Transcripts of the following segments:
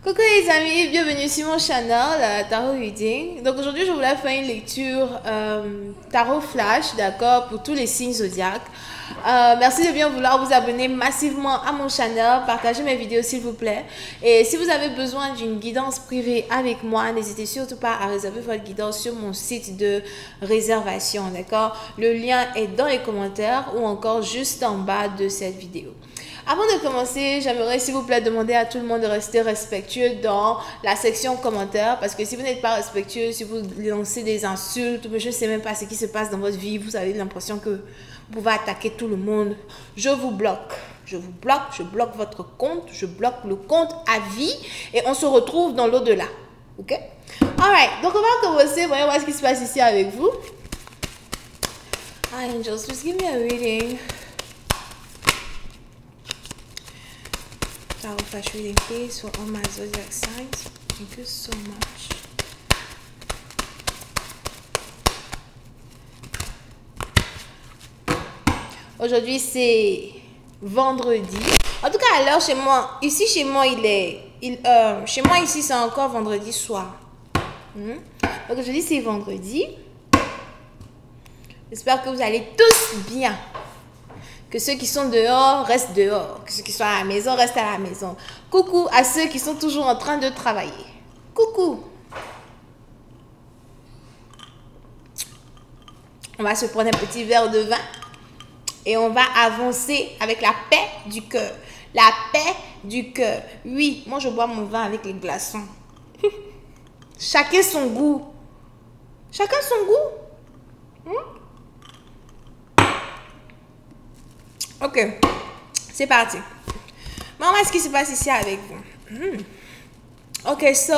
Coucou les amis, bienvenue sur mon channel Tarot Reading. Donc aujourd'hui je voulais faire une lecture Tarot Flash, d'accord, pour tous les signes zodiaques. Merci de bien vouloir vous abonner massivement à mon channel, partagez mes vidéos s'il vous plaît. Et si vous avez besoin d'une guidance privée avec moi, n'hésitez surtout pas à réserver votre guidance sur mon site de réservation, d'accord. Le lien est dans les commentaires ou encore juste en bas de cette vidéo. Avant de commencer, j'aimerais s'il vous plaît demander à tout le monde de rester respectueux dans la section commentaires, parce que si vous n'êtes pas respectueux, si vous lancez des insultes, je ne sais même pas ce qui se passe dans votre vie, vous avez l'impression que vous pouvez attaquer tout le monde, je vous bloque. Je vous bloque, je bloque votre compte, je bloque le compte à vie et on se retrouve dans l'au-delà. Ok? Alright, donc on va commencer. Voyons voir ce qui se passe ici avec vous. Ah, angels, just give me a reading. Tarot Flash reading, please, for all my zodiac signs. Thank you so much. Aujourd'hui, c'est vendredi. En tout cas, alors chez moi, ici chez moi, chez moi ici, c'est encore vendredi soir. Donc aujourd'hui, c'est vendredi. J'espère que vous allez tous bien. Que ceux qui sont dehors restent dehors. Que ceux qui sont à la maison restent à la maison. Coucou à ceux qui sont toujours en train de travailler. Coucou. On va se prendre un petit verre de vin. Et on va avancer avec la paix du cœur. La paix du cœur. Oui, moi je bois mon vin avec les glaçons. Chacun son goût. Chacun son goût. Ok, c'est parti. Maman, ce qui se passe ici avec vous? Ok, so,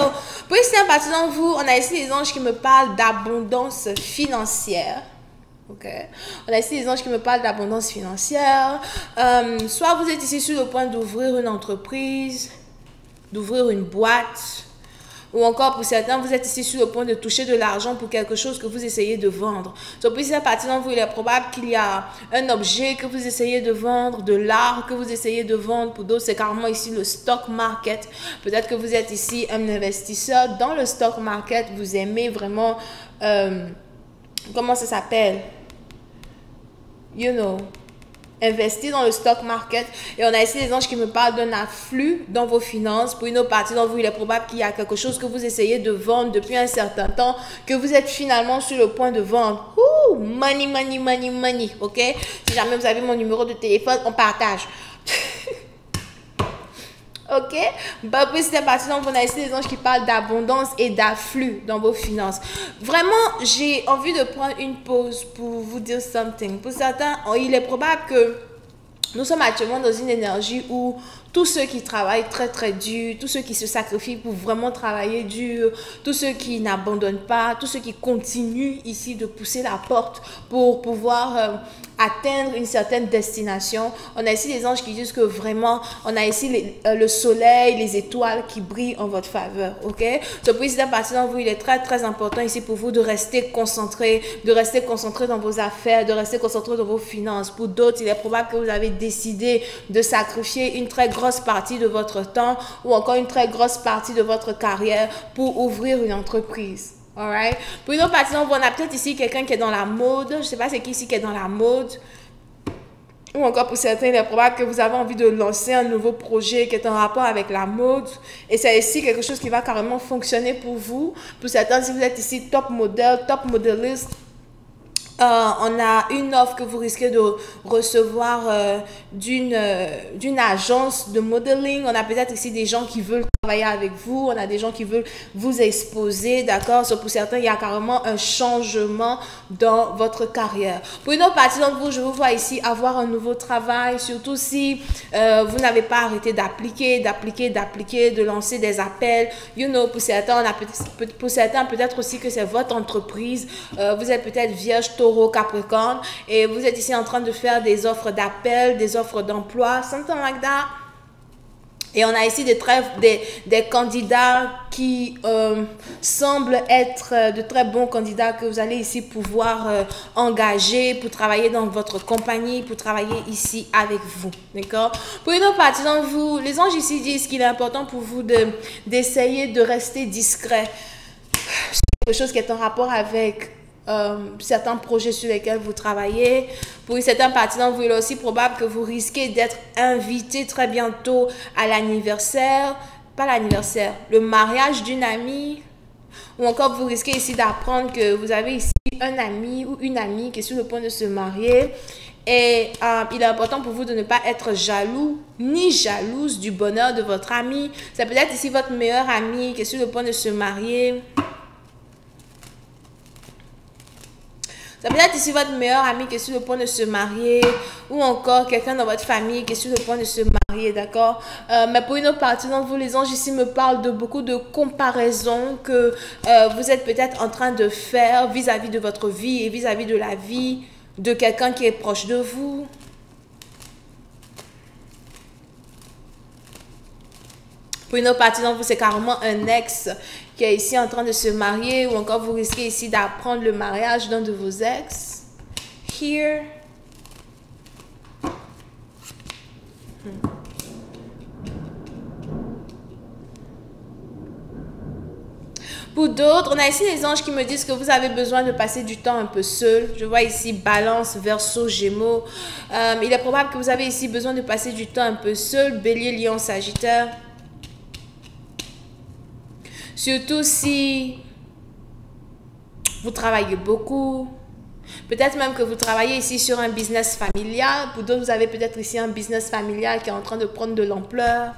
pour ici, à partir d'en vous, on a ici les anges qui me parlent d'abondance financière. Ok, on a ici les anges qui me parlent d'abondance financière. Soit vous êtes ici sur le point d'ouvrir une entreprise, d'ouvrir une boîte. Ou encore, pour certains, vous êtes ici sur le point de toucher de l'argent pour quelque chose que vous essayez de vendre. Donc, ici, à partir de vous, il est probable qu'il y a un objet que vous essayez de vendre, de l'art que vous essayez de vendre. Pour d'autres, c'est carrément ici le stock market. Peut-être que vous êtes ici un investisseur dans le stock market. Vous aimez vraiment, comment ça s'appelle? You know, investir dans le stock market. Et on a ici les anges qui me parlent d'un afflux dans vos finances. Pour une autre partie d'entre vous, il est probable qu'il y a quelque chose que vous essayez de vendre depuis un certain temps, que vous êtes finalement sur le point de vendre. Ouh, money, money, money, money. Ok? Si jamais vous avez mon numéro de téléphone, on partage. Ok? Bah, puis c'est à partir d'entre vous, on a ici les anges qui parlent d'abondance et d'afflux dans vos finances. Vraiment, j'ai envie de prendre une pause pour vous dire something. Pour certains, il est probable que nous sommes actuellement dans une énergie où tous ceux qui travaillent très très dur, tous ceux qui se sacrifient pour vraiment travailler dur, tous ceux qui n'abandonnent pas, tous ceux qui continuent ici de pousser la porte pour pouvoir atteindre une certaine destination. On a ici les anges qui disent que vraiment, on a ici le soleil, les étoiles qui brillent en votre faveur, ok? Donc, pour ici, à partir de vous, il est très très important ici pour vous de rester concentré dans vos affaires, de rester concentré dans vos finances. Pour d'autres, il est probable que vous avez décidé de sacrifier une très grosse partie de votre temps ou encore une très grosse partie de votre carrière pour ouvrir une entreprise. Alright? Pour une autre partie, on a peut-être ici quelqu'un qui est dans la mode. Je ne sais pas c'est qui ici qui est dans la mode. Ou encore pour certains, il est probable que vous avez envie de lancer un nouveau projet qui est en rapport avec la mode. Et c'est ici quelque chose qui va carrément fonctionner pour vous. Pour certains, si vous êtes ici top modèle, top modéliste, on a une offre que vous risquez de recevoir d'une agence de modeling. On a peut-être ici des gens qui veulent travailler avec vous. On a des gens qui veulent vous exposer, d'accord? Pour certains, il y a carrément un changement dans votre carrière. Pour une autre partie d'entre vous, je vous vois ici avoir un nouveau travail, surtout si vous n'avez pas arrêté d'appliquer, de lancer des appels. You know, pour certains, peut-être aussi que c'est votre entreprise. Vous êtes peut-être vierge, taureau, capricorne et vous êtes ici en train de faire des offres d'appel, des offres d'emploi, something like that. Et on a ici des candidats qui semblent être de très bons candidats que vous allez ici pouvoir engager pour travailler dans votre compagnie, pour travailler ici avec vous. D'accord? Pour une autre partie d'entre vous, les anges ici disent qu'il est important pour vous d'essayer de rester discret. C'est quelque chose qui est en rapport avec certains projets sur lesquels vous travaillez. Pour une certaine partie d'entre vous, il est aussi probable que vous risquez d'être invité très bientôt à l'anniversaire, pas l'anniversaire, le mariage d'une amie, ou encore vous risquez ici d'apprendre que vous avez ici un ami ou une amie qui est sur le point de se marier. Et il est important pour vous de ne pas être jaloux ni jalouse du bonheur de votre ami. C'est peut-être ici votre meilleur ami qui est sur le point de se marier. Ça peut être ici votre meilleur ami qui est sur le point de se marier, ou encore quelqu'un dans votre famille qui est sur le point de se marier, d'accord? Mais pour une autre partie d'entre vous, les anges ici me parlent de beaucoup de comparaisons que vous êtes peut-être en train de faire vis-à-vis de votre vie et vis-à-vis de la vie de quelqu'un qui est proche de vous. Pour une autre partie d'entre vous, c'est carrément un ex qui est ici en train de se marier, ou encore vous risquez ici d'apprendre le mariage d'un de vos ex. Here. Pour d'autres, on a ici les anges qui me disent que vous avez besoin de passer du temps un peu seul. Je vois ici Balance, Verseau, Gémeaux. Il est probable que vous avez ici besoin de passer du temps un peu seul. Bélier, Lion, Sagittaire. Surtout si vous travaillez beaucoup. Peut-être même que vous travaillez ici sur un business familial. Pour d'autres, vous avez peut-être ici un business familial qui est en train de prendre de l'ampleur.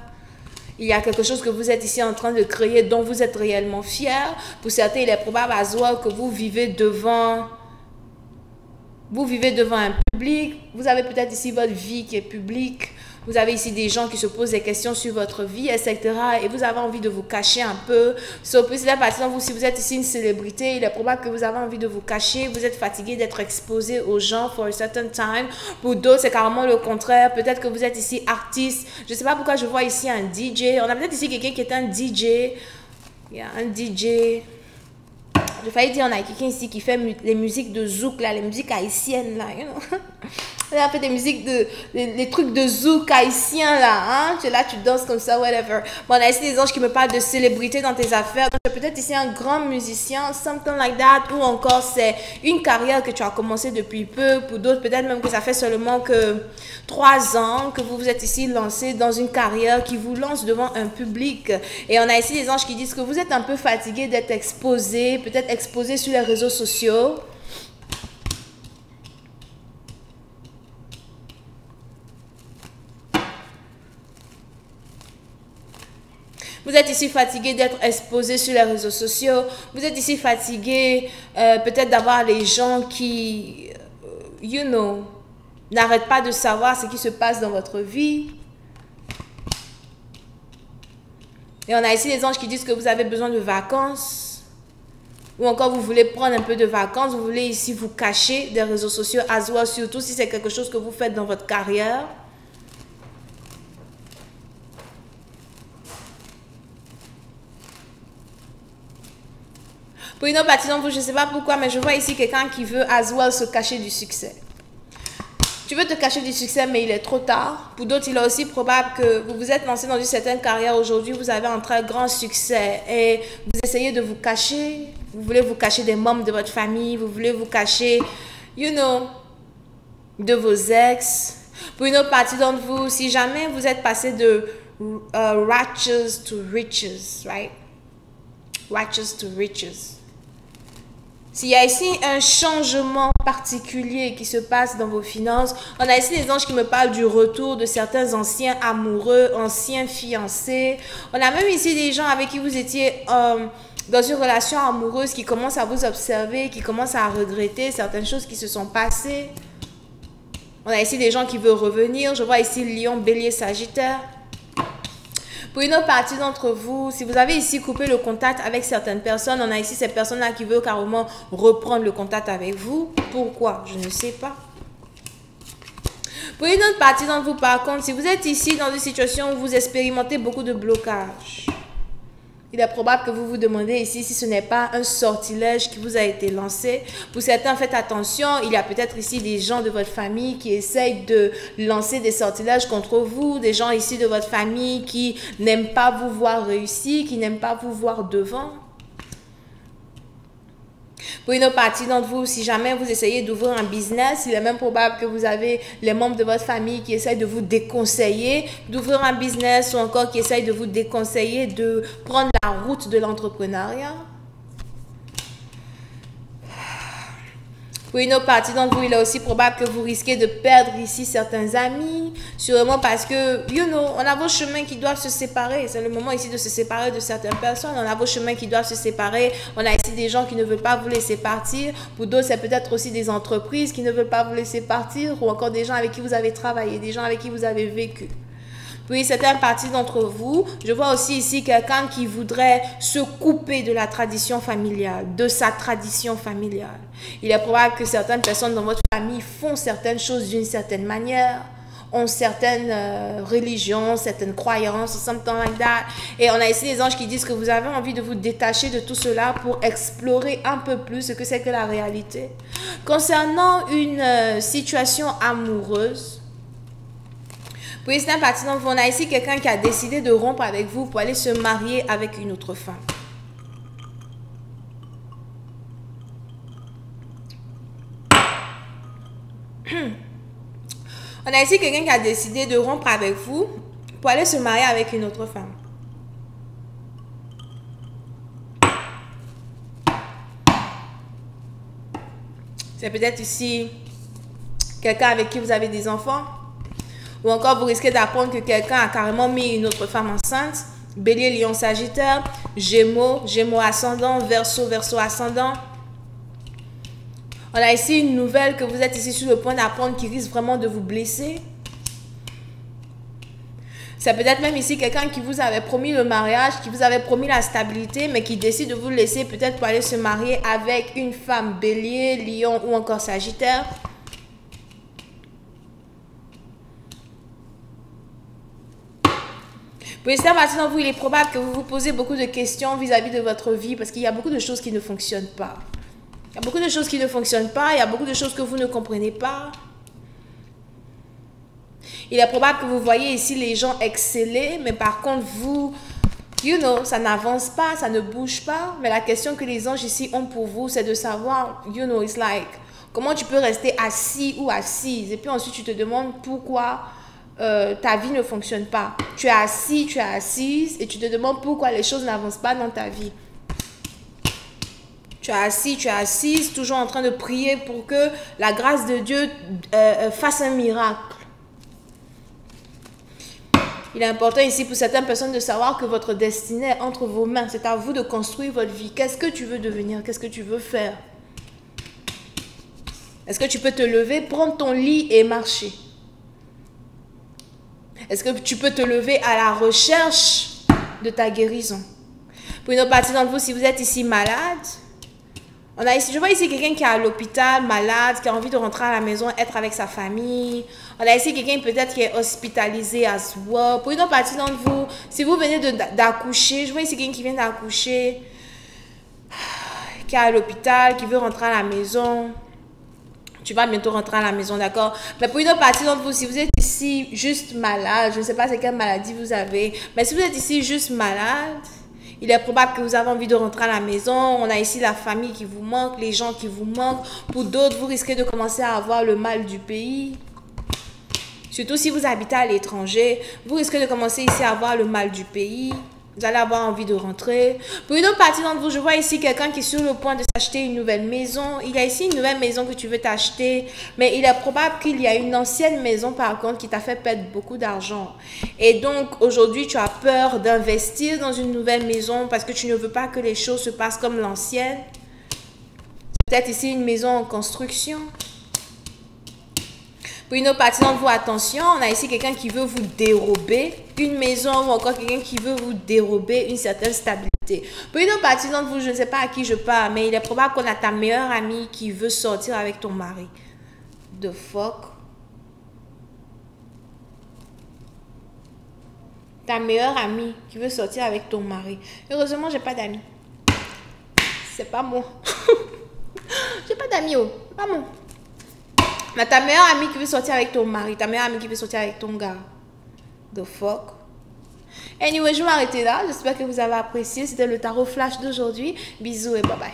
Il y a quelque chose que vous êtes ici en train de créer dont vous êtes réellement fier. Pour certains, il est probable à Zoa que vous vivez devant un public. Vous avez peut-être ici votre vie qui est publique. Vous avez ici des gens qui se posent des questions sur votre vie, etc. Et vous avez envie de vous cacher un peu. Sauf que par exemple, si vous êtes ici une célébrité, il est probable que vous avez envie de vous cacher. Vous êtes fatigué d'être exposé aux gens for a certain time. Pour d'autres, c'est carrément le contraire. Peut-être que vous êtes ici artiste. Je ne sais pas pourquoi je vois ici un DJ. On a peut-être ici quelqu'un qui est un DJ. Il y a un DJ. J'ai failli dire, on a quelqu'un ici qui fait les musiques de zouk, là, les musiques haïtiennes, là, you know. On a fait des musiques les trucs de zouk haïtiens, là, hein. Tu es là, tu danses comme ça, whatever. Bon, on a ici des anges qui me parlent de célébrité dans tes affaires. Donc, peut-être ici un grand musicien, something like that, ou encore c'est une carrière que tu as commencé depuis peu. Pour d'autres, peut-être même que ça fait seulement que 3 ans que vous vous êtes ici lancé dans une carrière qui vous lance devant un public. Et on a ici des anges qui disent que vous êtes un peu fatigué d'être exposé, peut-être exposé sur les réseaux sociaux. Vous êtes ici fatigué d'être exposé sur les réseaux sociaux. Vous êtes ici fatigué peut-être d'avoir les gens qui, you know, n'arrêtent pas de savoir ce qui se passe dans votre vie. Et on a ici les anges qui disent que vous avez besoin de vacances. Ou encore vous voulez prendre un peu de vacances. Vous voulez ici vous cacher des réseaux sociaux à soi, surtout si c'est quelque chose que vous faites dans votre carrière. Pour une autre partie d'entre vous, je ne sais pas pourquoi, mais je vois ici quelqu'un qui veut as well se cacher du succès. Tu veux te cacher du succès, mais il est trop tard. Pour d'autres, il est aussi probable que vous vous êtes lancé dans une certaine carrière. Aujourd'hui, vous avez un très grand succès et vous essayez de vous cacher. Vous voulez vous cacher des membres de votre famille. Vous voulez vous cacher, you know, de vos ex. Pour une autre partie d'entre vous, si jamais vous êtes passé de raches to riches, right? Raches to riches. S'il y a ici un changement particulier qui se passe dans vos finances, on a ici les anges qui me parlent du retour de certains anciens amoureux, anciens fiancés. On a même ici des gens avec qui vous étiez dans une relation amoureuse qui commencent à vous observer, qui commencent à regretter certaines choses qui se sont passées. On a ici des gens qui veulent revenir. Je vois ici Lion, Bélier, Sagittaire. Pour une autre partie d'entre vous, si vous avez ici coupé le contact avec certaines personnes, on a ici ces personnes-là qui veulent carrément reprendre le contact avec vous. Pourquoi? Je ne sais pas. Pour une autre partie d'entre vous, par contre, si vous êtes ici dans une situation où vous expérimentez beaucoup de blocages, il est probable que vous vous demandez ici si ce n'est pas un sortilège qui vous a été lancé. Pour certains, faites attention, il y a peut-être ici des gens de votre famille qui essayent de lancer des sortilèges contre vous, des gens ici de votre famille qui n'aiment pas vous voir réussir, qui n'aiment pas vous voir devant. Pour une autre partie d'entre vous, si jamais vous essayez d'ouvrir un business, il est même probable que vous avez les membres de votre famille qui essayent de vous déconseiller d'ouvrir un business ou encore qui essayent de vous déconseiller de prendre la route de l'entrepreneuriat. Pour une autre partie d'entre vous, il est aussi probable que vous risquez de perdre ici certains amis, sûrement parce que, on a vos chemins qui doivent se séparer. C'est le moment ici de se séparer de certaines personnes. On a vos chemins qui doivent se séparer. On a ici des gens qui ne veulent pas vous laisser partir. Pour d'autres, c'est peut-être aussi des entreprises qui ne veulent pas vous laisser partir ou encore des gens avec qui vous avez travaillé, des gens avec qui vous avez vécu. Puis, certaines parties d'entre vous, je vois aussi ici quelqu'un qui voudrait se couper de la tradition familiale, de sa tradition familiale. Il est probable que certaines personnes dans votre famille font certaines choses d'une certaine manière, ont certaines religions, certaines croyances, something like that. Et on a ici des anges qui disent que vous avez envie de vous détacher de tout cela pour explorer un peu plus ce que c'est que la réalité. Concernant une situation amoureuse, pour certaines parties d'entre vous, on a ici quelqu'un qui a décidé de rompre avec vous pour aller se marier avec une autre femme. On a ici quelqu'un qui a décidé de rompre avec vous pour aller se marier avec une autre femme. C'est peut-être ici quelqu'un avec qui vous avez des enfants. Ou encore, vous risquez d'apprendre que quelqu'un a carrément mis une autre femme enceinte. Bélier, Lion, Sagittaire, Gémeaux, Gémeaux ascendant, Verseau, Verseau ascendant. On a ici une nouvelle que vous êtes ici sur le point d'apprendre qui risque vraiment de vous blesser. C'est peut-être même ici quelqu'un qui vous avait promis le mariage, qui vous avait promis la stabilité, mais qui décide de vous laisser peut-être pour aller se marier avec une femme Bélier, Lion ou encore Sagittaire. Pour certaines parties d'entre vous, il est probable que vous vous posez beaucoup de questions vis-à-vis de votre vie parce qu'il y a beaucoup de choses qui ne fonctionnent pas. Il y a beaucoup de choses qui ne fonctionnent pas, il y a beaucoup de choses que vous ne comprenez pas. Il est probable que vous voyez ici les gens exceller, mais par contre, vous, ça n'avance pas, ça ne bouge pas. Mais la question que les anges ici ont pour vous, c'est de savoir, it's like, comment tu peux rester assis ou assise. Et puis ensuite, tu te demandes pourquoi ta vie ne fonctionne pas. Tu es assis, tu es assise et tu te demandes pourquoi les choses n'avancent pas dans ta vie. Tu es assis, tu es assise, toujours en train de prier pour que la grâce de Dieu fasse un miracle. Il est important ici pour certaines personnes de savoir que votre destinée est entre vos mains. C'est à vous de construire votre vie. Qu'est-ce que tu veux devenir? Qu'est-ce que tu veux faire? Est-ce que tu peux te lever, prendre ton lit et marcher? Est-ce que tu peux te lever à la recherche de ta guérison? Pour une autre partie d'entre vous, si vous êtes ici malade, je vois ici quelqu'un qui est à l'hôpital, malade, qui a envie de rentrer à la maison, être avec sa famille. On a ici quelqu'un peut-être qui est hospitalisé à soi. Pour une autre partie d'entre vous, si vous venez d'accoucher, je vois ici quelqu'un qui vient d'accoucher, qui est à l'hôpital, qui veut rentrer à la maison. Tu vas bientôt rentrer à la maison, d'accord? Mais pour une autre partie d'entre vous, si vous êtes ici juste malade, je ne sais pas c'est quelle maladie vous avez, mais si vous êtes ici juste malade, il est probable que vous avez envie de rentrer à la maison. On a ici la famille qui vous manque, les gens qui vous manquent. Pour d'autres, vous risquez de commencer à avoir le mal du pays. Surtout si vous habitez à l'étranger, vous risquez de commencer ici à avoir le mal du pays. Vous allez avoir envie de rentrer. Pour une autre partie d'entre vous, je vois ici quelqu'un qui est sur le point de s'acheter une nouvelle maison. Il y a ici une nouvelle maison que tu veux t'acheter. Mais il est probable qu'il y a une ancienne maison, par contre, qui t'a fait perdre beaucoup d'argent. Et donc, aujourd'hui, tu as peur d'investir dans une nouvelle maison parce que tu ne veux pas que les choses se passent comme l'ancienne. Peut-être ici une maison en construction. Pour une autre partie d'entre vous, attention, on a ici quelqu'un qui veut vous dérober une maison ou encore quelqu'un qui veut vous dérober une certaine stabilité. Pour une autre partie d'entre vous, je ne sais pas à qui je parle, mais il est probable qu'on a ta meilleure amie qui veut sortir avec ton mari. The fuck? Ta meilleure amie qui veut sortir avec ton mari. Heureusement, j'ai pas d'amis. C'est pas moi. J'ai pas d'amis, oh. C'est pas moi. Mais ta meilleure amie qui veut sortir avec ton mari. Ta meilleure amie qui veut sortir avec ton gars. The fuck. Anyway, je vais m'arrêter là. J'espère que vous avez apprécié. C'était le tarot flash d'aujourd'hui. Bisous et bye bye.